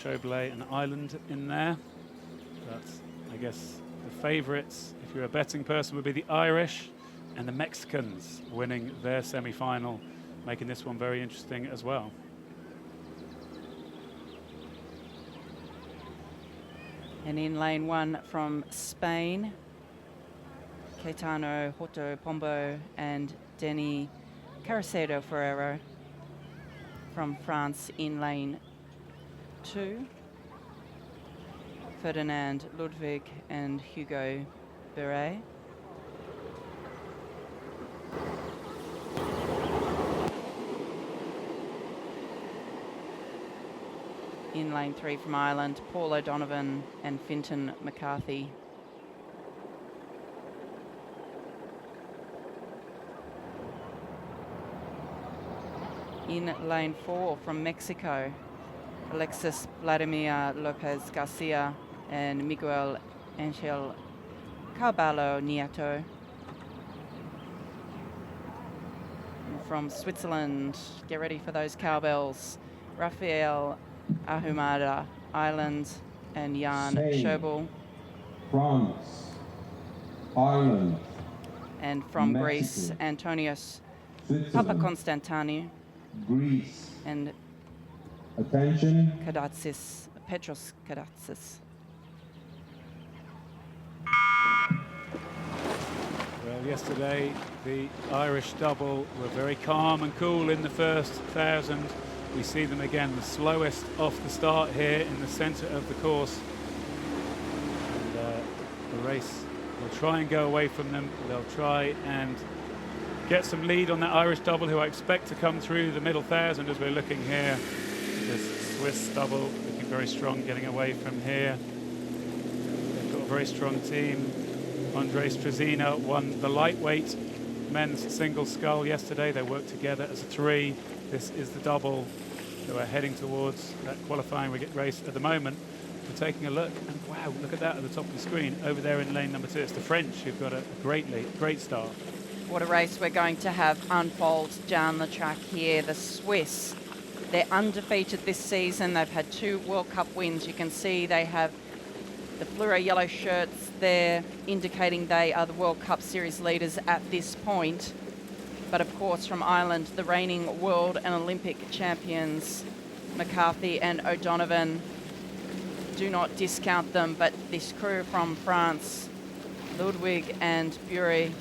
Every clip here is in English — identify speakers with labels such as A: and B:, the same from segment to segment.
A: Chaublet and Ireland in there. But I guess the favourites, if you're a betting person, would be the Irish and the Mexicans winning their semi-final, making this one very interesting as well.
B: And in lane 1 from Spain, Caetano Horto Pombo and Denny Caracedo Ferrero. From France in lane 2, Ferdinand Ludwig and Hugo Beret. In lane 3 from Ireland, Paul O'Donovan and Fintan McCarthy. In lane 4 from Mexico, Alexis Vladimir Lopez Garcia and Miguel Angel Carballo Nieto. And from Switzerland, get ready for those cowbells, Rafael Ahumada Ireland and Jan Schobel.
C: France, Ireland.
B: And from
C: Mexico,
B: Greece, Antonios Papakonstantinou.
C: Greece.
B: And
C: Attention.
B: Kadatsis, Petros Kadatsis.
A: Well, yesterday the Irish double were very calm and cool in the first 1,000. We see them again, the slowest off the start here in the centre of the course. And the race will try and go away from them. They'll try and get some lead on that Irish double, who I expect to come through the middle 1,000 as we're looking here. This Swiss double looking very strong, getting away from here. They've got a very strong team. Andres Trezina won the lightweight men's single scull yesterday. They worked together as a 3. This is the double who are heading towards that qualifying race at the moment. We're taking a look, and wow, look at that at the top of the screen over there in lane number 2. It's the French who've got a great start.
B: What a race we're going to have unfold down the track here. The Swiss, they're undefeated this season. They've had 2 World Cup wins. You can see they have the fluoro yellow shirts there, indicating they are the World Cup Series leaders at this point. But of course, from Ireland, the reigning world and Olympic champions, McCarthy and O'Donovan. Do not discount them, but this crew from France, Ludwig and Bury,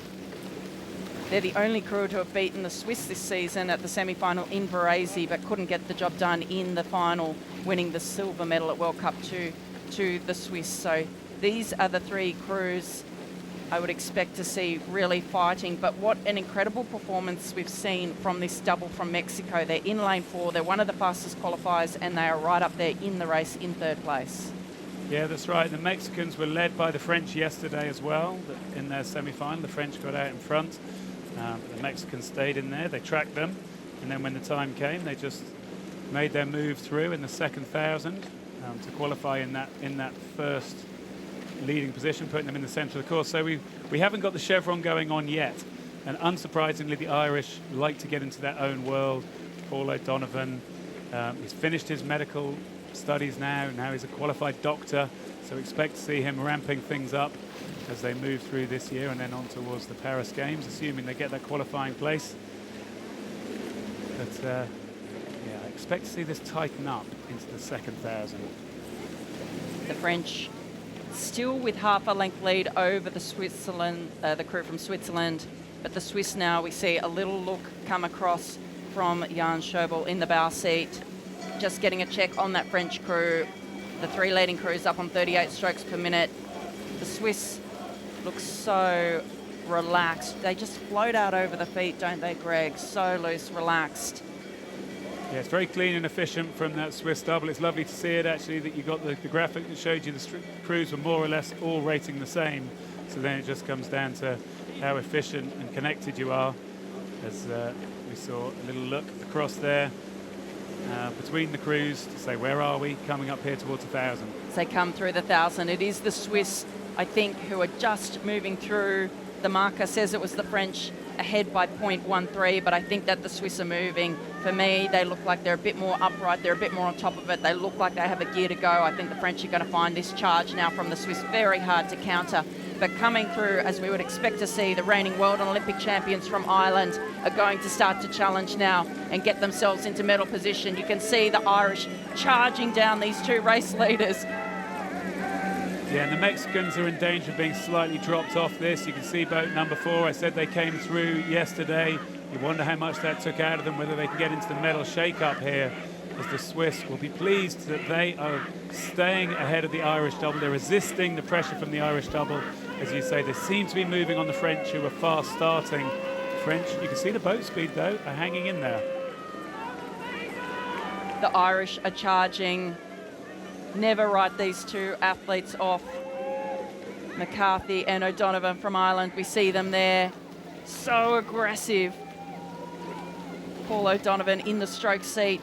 B: they're the only crew to have beaten the Swiss this season at the semi-final in Varese, but couldn't get the job done in the final, winning the silver medal at World Cup 2 to the Swiss. So these are the 3 crews I would expect to see really fighting. But what an incredible performance we've seen from this double from Mexico. They're in lane 4, they're one of the fastest qualifiers, and they are right up there in the race in 3rd place.
A: Yeah, that's right. The Mexicans were led by the French yesterday as well. In their semi-final, the French got out in front. The Mexicans stayed in there, they tracked them, and then when the time came, they just made their move through in the second 1,000 to qualify in that first leading position, putting them in the centre of the course. So we haven't got the chevron going on yet, and unsurprisingly, the Irish like to get into their own world. Paul O'Donovan, he's finished his medical studies now he's a qualified doctor, so expect to see him ramping things up as they move through this year and then on towards the Paris Games, assuming they get that qualifying place. But yeah, I expect to see this tighten up into the second 1,000.
B: The French still with half a length lead over the crew from Switzerland, but the Swiss now, we see a little look come across from Jan Schobel in the bow seat. Just getting a check on that French crew. The 3 leading crews up on 38 strokes per minute. The Swiss look so relaxed. They just float out over the feet, don't they, Greg? So loose, relaxed.
A: Yeah, it's very clean and efficient from that Swiss double. It's lovely to see it, actually, that you got the graphic that showed you the crews were more or less all rating the same. So then it just comes down to how efficient and connected you are. As we saw a little look across there between the crews to say, where are we coming up here towards 1,000?
B: As they come through the 1,000, it is the Swiss, I think, who are just moving through. The marker says it was the French ahead by 0.13, but I think that the Swiss are moving For me, they look like they're a bit more upright, they're a bit more on top of it, they look like they have a gear to go. I think the French are going to find this charge now from the Swiss very hard to counter. But coming through, as we would expect to see, the reigning world and Olympic champions from Ireland are going to start to challenge now and get themselves into medal position. You can see the Irish charging down these two race leaders.
A: Yeah, and the Mexicans are in danger of being slightly dropped off this. You can see boat number 4. I said they came through yesterday. You wonder how much that took out of them, whether they can get into the medal shake-up here, as the Swiss will be pleased that they are staying ahead of the Irish double. They're resisting the pressure from the Irish double. As you say, they seem to be moving on the French, who are fast starting. The French, you can see the boat speed, though, are hanging in there.
B: The Irish are charging. Never write these two athletes off. McCarthy and O'Donovan from Ireland, we see them there. So aggressive. Paul O'Donovan in the stroke seat,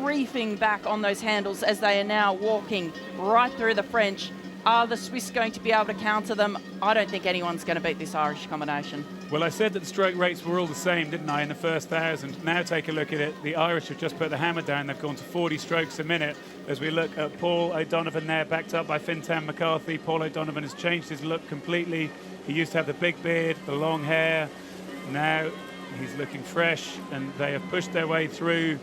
B: reefing back on those handles as they are now walking right through the French. Are the Swiss going to be able to counter them? I don't think anyone's going to beat this Irish combination.
A: Well, I said that the stroke rates were all the same, didn't I, in the first 1,000. Now take a look at it. The Irish have just put the hammer down. They've gone to 40 strokes a minute. As we look at Paul O'Donovan there, backed up by Fintan McCarthy. Paul O'Donovan has changed his look completely. He used to have the big beard, the long hair. Now he's looking fresh, and they have pushed their way through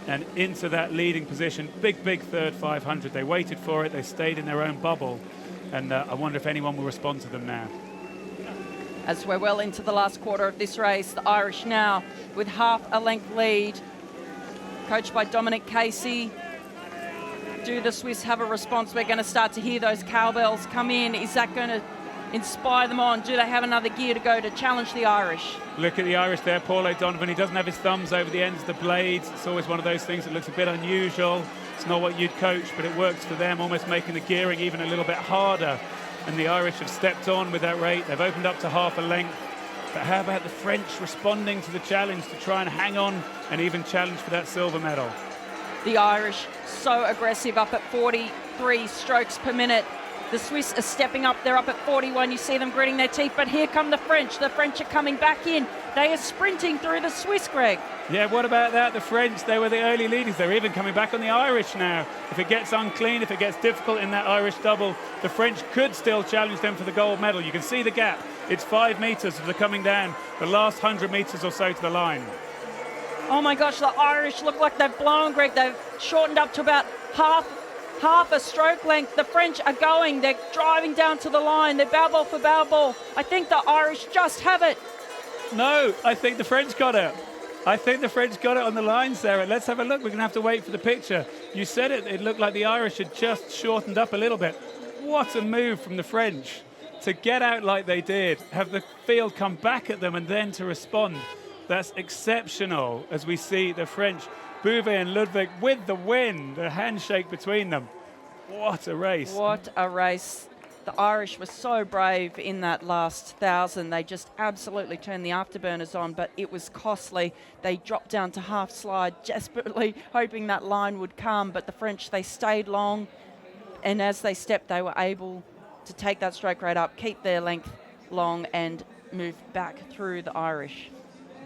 A: and into that leading position. Big third 500. They waited for it. They stayed in their own bubble. And I wonder if anyone will respond to them now.
B: As we're well into the last quarter of this race, the Irish now with half a length lead, coached by Dominic Casey. Do the Swiss have a response? We're going to start to hear those cowbells come in. Is that going to inspire them on? Do they have another gear to go to challenge the Irish? Look at the Irish there, Paul O'Donovan. He doesn't have his thumbs over the ends of the blades. It's always one of those things that looks a bit unusual. It's not what you'd coach, but it works for them, almost making the gearing even a little bit harder. And the Irish have stepped on with that rate. They've opened up to half a length. But how about the French responding to the challenge to try and hang on and even challenge for that silver medal? The Irish so aggressive, up at 43 strokes per minute. The Swiss are stepping up. They're up at 41. You see them gritting their teeth. But here come the French. The French are coming back in. They are sprinting through the Swiss, Greg. Yeah, what about that? The French, they were the early leaders. They're even coming back on the Irish now. If it gets unclean, if it gets difficult in that Irish double, the French could still challenge them for the gold medal. You can see the gap. It's 5 metres as they're coming down the last 100 metres or so to the line. Oh my gosh, the Irish look like they've blown, Greg. They've shortened up to about half a stroke length. The French are going. They're driving down to the line. They're bow ball for bow ball. I think the Irish just have it. No, I think the French got it. I think the French got it on the line, Sarah. Let's have a look. We're going to have to wait for the picture. You said it. It looked like the Irish had just shortened up a little bit. What a move from the French to get out like they did, have the field come back at them and then to respond. That's exceptional as we see the French, Bouvet and Ludwig with the win, the handshake between them. What a race. What a race. The Irish were so brave in that last 1,000. They just absolutely turned the afterburners on, but it was costly. They dropped down to half slide, desperately hoping that line would come, but the French, they stayed long, and as they stepped, they were able to take that stroke rate up, keep their length long, and move back through the Irish.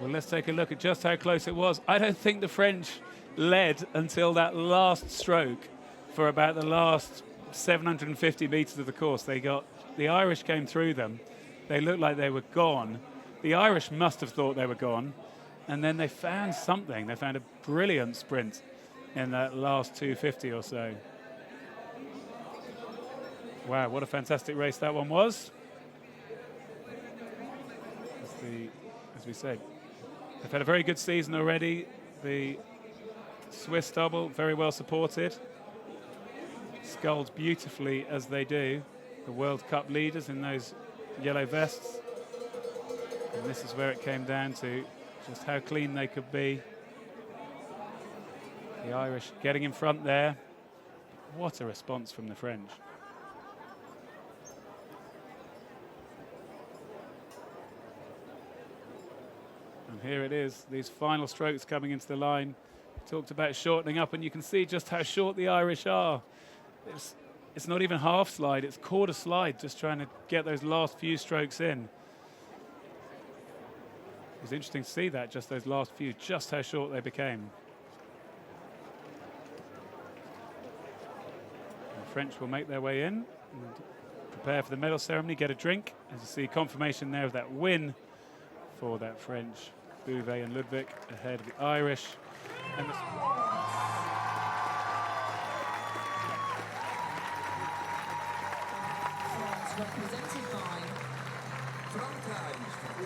B: Well, let's take a look at just how close it was. I don't think the French led until that last stroke for about the last 750 metres of the course. The Irish came through them. They looked like they were gone. The Irish must have thought they were gone. And then they found something. They found a brilliant sprint in that last 250 or so. Wow, what a fantastic race that one was. As we said, they've had a very good season already. The Swiss double, very well supported. Sculls beautifully as they do. The World Cup leaders in those yellow vests. And this is where it came down to just how clean they could be. The Irish getting in front there. What a response from the French. And here it is, these final strokes coming into the line. Talked about shortening up, and you can see just how short the Irish are. It's not even half slide, it's quarter slide, just trying to get those last few strokes in.
A: It was interesting to see that, just those last few, just how short they became. And the French will make their way in and prepare for the medal ceremony, get a drink. As you see, confirmation there of that win for that French Bouvet and Ludwig ahead of the Irish. And the
D: represented by Frankreich.